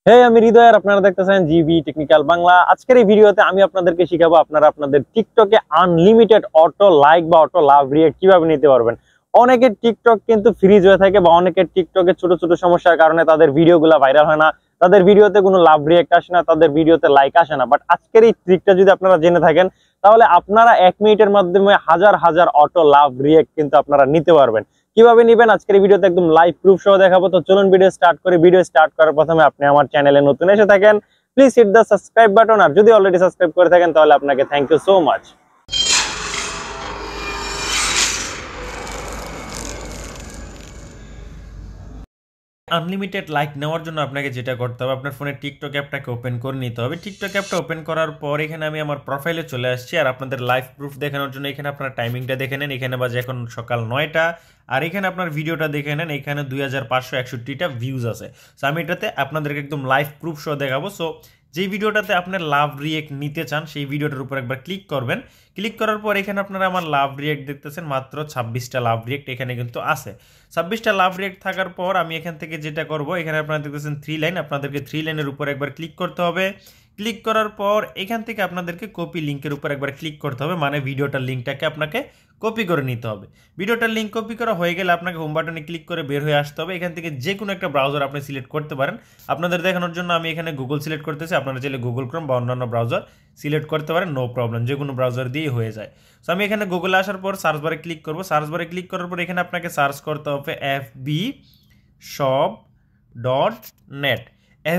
আমি হৃদয় আর আপনারা দেখতেছেন জিবি টেকনিক্যাল বাংলা। আজকের এই ভিডিওতে আমি আপনাদেরকে শিখাবো আপনারা আপনাদের টিকটকে আনলিমিটেড অটো লাইক বা অটো লাভ রিয়েক্ট কিভাবে নিতে পারবেন। অনেকের টিকটক কিন্তু ফ্রিজ হয়ে থাকে বা অনেকের টিকটকে ছোট ছোট সমস্যার কারণে তাদের ভিডিওগুলো ভাইরাল হয় না, তাদের ভিডিওতে কোনো লাভ রিয়েক্ট আসে না, তাদের ভিডিওতে লাইক আসে না। বাট আজকের এই ট্রিকটা যদি আপনারা জেনে থাকেন তাহলে আপনারা 1 মিনিটের মাধ্যমে হাজার হাজার অটো লাভ রিয়েক্ট কিন্তু আপনারা নিতে পারবেন। কিভাবে নেবেন আজকের ভিডিওতে একদম লাইভ প্রুফ সহ দেখাবো। তো চলুন ভিডিও স্টার্ট করি। ভিডিও স্টার্ট করার প্রথমে আপনি আমার চ্যানেলে নতুন এসে থাকেন, please hit the subscribe button, আর যদি অলরেডি সাবস্ক্রাইব করে থাকেন তাহলে আপনাকে thank you so much. Unlimited like নেওয়ার জন্য আপনাকে যেটা করতে হবে, আপনার ফোনে টিকটক অ্যাপটাকে ওপেন করে নিতে হবে। টিকটক অ্যাপটা ওপেন করার পর এখানে আমি আমার প্রোফাইলে চলে আসছি, আর আপনাদের লাইভ প্রুফ দেখানোর জন্য এখানে আপনার টাইমিংটা দেখে নেন। এখানে বাজে এখন সকাল 9টা, আর এখানে আপনার ভিডিওটা দেখে নেন। এখানে 2561টা ভিউজ আছে। সো আমি এটাতে আপনাদেরকে একদম লাইভ প্রুফ সহ দেখাবো। সো যেই ভিডিওটাতে আপনার লাভ রিয়েক্ট নিতে চান সেই ভিডিওটার উপর একবার ক্লিক করবেন। ক্লিক করার পর এখানে আপনারা আমার লাভ রিয়েক্ট দেখতেছেন, মাত্র 26টা লাভ রিয়েক্ট এখানে কিন্তু আছে। 26টা লাভ রিয়েক্ট থাকার পর আমি এখান থেকে যেটা করব, এখানে আপনারা দেখতেছেন 3 লাইন, আপনাদেরকে 3 লাইনের উপর একবার ক্লিক করতে হবে। ক্লিক করার পর এখান থেকে আপনাদেরকে কপি লিঙ্কের উপর একবার ক্লিক করতে হবে, মানে ভিডিওটার লিঙ্কটাকে আপনাকে কপি করে নিতে হবে। ভিডিওটার লিঙ্ক কপি করা হয়ে গেলে আপনাকে হোম বাটনে ক্লিক করে বের হয়ে আসতে হবে। এখান থেকে যে কোনো একটা ব্রাউজার আপনি সিলেক্ট করতে পারেন। আপনাদের দেখানোর জন্য আমি এখানে গুগল সিলেক্ট করতেছি, আপনারা চাইলে গুগল ক্রোম বা অন্যান্য ব্রাউজার সিলেক্ট করতে পারেন, নো প্রবলেম, যে কোনো ব্রাউজার দিয়েই হয়ে যায়। সো আমি এখানে গুগলে আসার পর সার্চ বারে ক্লিক করব। সার্চ বারে ক্লিক করার পর এখানে আপনাকে সার্চ করতে হবে fbshop.net।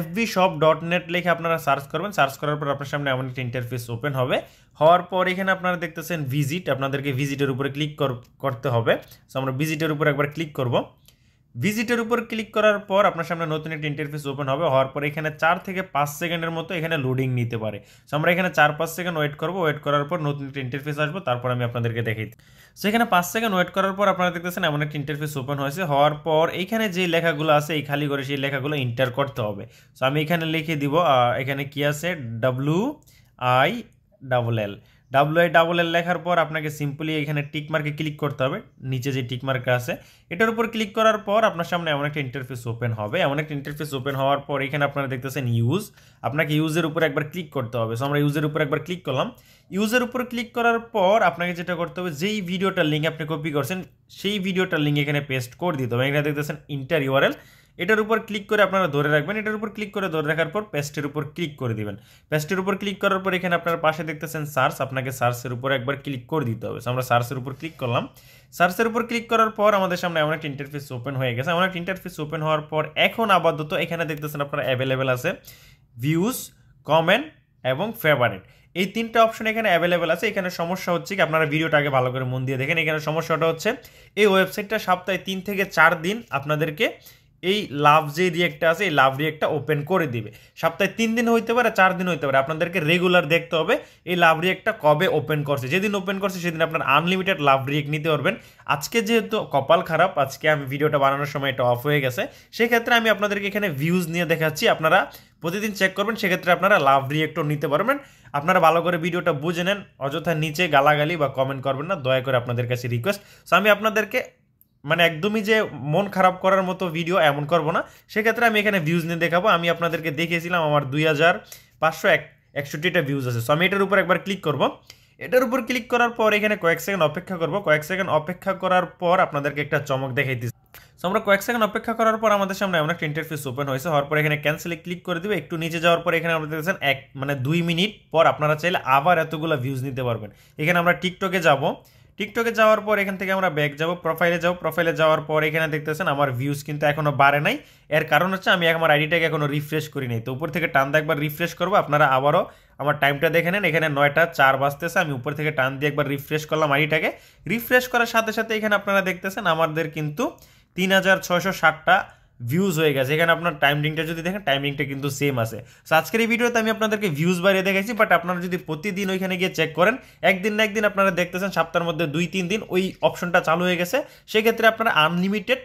fbshop.net লিখে আপনারা সার্চ করবেন। সার্চ করার পর আপনার সামনে এমন একটা ইন্টারফেস ওপেন হবে। হওয়ার পর এখানে আপনারা দেখতেছেন ভিজিট, আপনাদেরকে ভিজিটের উপরে ক্লিক করতে হবে। সো আমরা ভিজিটের উপর একবার ক্লিক করব। ভিজিটের উপর ক্লিক করার পর আপনার সামনে নতুন একটা ইন্টারফেস ওপেন হবে। হওয়ার পর এখানে 4 থেকে 5 সেকেন্ডের মতো এখানে লোডিং নিতে পারে। সো আমরা এখানে 4-5 সেকেন্ড ওয়েট করব। ওয়েট করার পর নতুন একটা ইন্টারফেস আসবে, তারপর আমি আপনাদেরকে দেখাই। সো এখানে 5 সেকেন্ড ওয়েট করার পর আপনারা দেখতেছেন এমন একটা ইন্টারফেস ওপেন হয়েছে। হওয়ার পর এইখানে যে লেখাগুলো আছে এই খালি করে সেই লেখাগুলো এন্টার করতে হবে। সো আমি এখানে লিখে দিব, এখানে কি আছে, WILL লেখার পর আপনাকে সিম্পলি এখানে টিক মার্কে ক্লিক করতে হবে, নিচে যে টিক মার্ক আছে এটার উপর ক্লিক করার পর আপনার সামনে এমন একটা ইন্টারফেস ওপেন হবে। এমন একটা ইন্টারফেস ওপেন হওয়ার পর এখানে আপনারা দেখতেছেন ইউজ, আপনাকে ইউজের উপর একবার ক্লিক করতে হবে। সো আমরা ইউজের উপর একবার ক্লিক করলাম। ইউজের উপর ক্লিক করার পর আপনাকে যেটা করতে হবে, যেই ভিডিওটার লিঙ্ক আপনি কপি করছেন সেই ভিডিওটার লিঙ্ক এখানে পেস্ট করে দিতে হবে। এখানে দেখতেছেন ইন্টার ইউআরএল, এটার উপর ক্লিক করে আপনারা ধরে রাখবেন। এটার উপর ক্লিক করে ধরে রাখার পর পেস্টের উপর ক্লিক করে দিবেন। পেস্টের উপর ক্লিক করার পর এখানে আপনার পাশে দেখতেছেন সার্চ, আপনাকে সার্চের উপর একবার ক্লিক করে দিতে হবে। আমরা সার্চের উপর ক্লিক করলাম। সার্চের উপর ক্লিক করার পর আমাদের সামনে এমন একটা ইন্টারফেস ওপেন হয়ে গেছে। এমন একটা ইন্টারফেস ওপেন হওয়ার পর এখন আপাতত এখানে দেখতেছেন আপনারা অ্যাভেলেবেল আছে ভিউজ, কমেন্ট এবং ফেভারিট, এই 3টা অপশন এখানে অ্যাভেলেবেল আছে। এখানে সমস্যা হচ্ছে কি, আপনারা ভিডিওটা আগে ভালো করে মন দিয়ে দেখেন। এখানে সমস্যাটা হচ্ছে এই ওয়েবসাইটটা সপ্তাহে 3 থেকে 4 দিন আপনাদেরকে এই লাভ যে রিয়েক্টটা আছে এই লাভ রিয়েক্টটা ওপেন করে দিবে। সপ্তাহে 3 দিন হইতে পারে, 4 দিন হইতে পারে, আপনাদেরকে রেগুলার দেখতে হবে এই লাভ রিয়েক্টটা কবে ওপেন করছে। যেদিন ওপেন করছে সেদিন আপনার আনলিমিটেড লাভ রিয়েক্ট নিতে পারবেন। আজকে যেহেতু কপাল খারাপ, আজকে আমি ভিডিওটা বানানোর সময় এটা অফ হয়ে গেছে, সেক্ষেত্রে আমি আপনাদেরকে এখানে ভিউজ নিয়ে দেখাচ্ছি। আপনারা প্রতিদিন চেক করবেন, সেক্ষেত্রে আপনারা লাভ রিয়েক্টও নিতে পারবেন। আপনারা ভালো করে ভিডিওটা বুঝে নেন, অযথা নিচে গালাগালি বা কমেন্ট করবেন না, দয়া করে আপনাদের কাছে রিকোয়েস্ট। সো আমি আপনাদেরকে মানে একদমই যে মন খারাপ করার মতো ভিডিও এমন করব না, সেক্ষেত্রে আমি এখানে ভিউজ নিয়ে দেখাবো। আমি আপনাদেরকে দেখিয়েছিলাম আমার 2561টা ভিউজ আছে। সো আমি এটার উপর একবার ক্লিক করব। এটার উপর ক্লিক করার পর এখানে কয়েক সেকেন্ড অপেক্ষা করব। কয়েক সেকেন্ড অপেক্ষা করার পর আপনাদেরকে একটা চমক দেখাইতেছি। সো আমরা কয়েক সেকেন্ড অপেক্ষা করার পর আমাদের সামনে এমন একটা ইন্টারফেস ওপেন হয়েছে। হওয়ার পর এখানে ক্যান্সেলে ক্লিক করে দিবে। একটু নিচে যাওয়ার পর এখানে আপনারা দেখছেন 2 মিনিট পর আপনারা চাইলে আবার এতগুলো ভিউজ নিতে পারবেন। এখানে আমরা টিকটকে যাব। টিকটকে যাওয়ার পর এখান থেকে আমরা ব্যাক যাব, প্রোফাইলে যাব। প্রোফাইলে যাওয়ার পর এখানে দেখতেছেন আমার ভিউজ কিন্তু এখনো বাড়ে নাই। এর কারণ হচ্ছে আমি আমার আইডিটাকে এখনো রিফ্রেশ করি নাই। তো উপর থেকে টান দিয়ে একবার রিফ্রেশ করবো। আপনারা আবারও আমার টাইমটা দেখে নেন, এখানে 9টা 4 বাজতেছে। আমি উপর থেকে টান দিয়ে একবার রিফ্রেশ করলাম আইডিটাকে। রিফ্রেশ করার সাথে সাথে এখানে আপনারা দেখতেছেন আমাদের কিন্তু 3660টা ভিউজ হয়ে গেছে। এখানে আপনার টাইমিংটা যদি দেখেন, টাইমিংটা কিন্তু সেম আছে। সো আজকের এই ভিডিওতে আমি আপনাদেরকে ভিউজ বাড়িয়ে দেখাইছি, বাট আপনারা যদি প্রতিদিন ওইখানে গিয়ে চেক করেন, একদিন না একদিন আপনারা দেখতেছেন সপ্তাহের মধ্যে 2-3 দিন ওই অপশনটা চালু হয়ে গেছে, সেক্ষেত্রে আপনারা আনলিমিটেড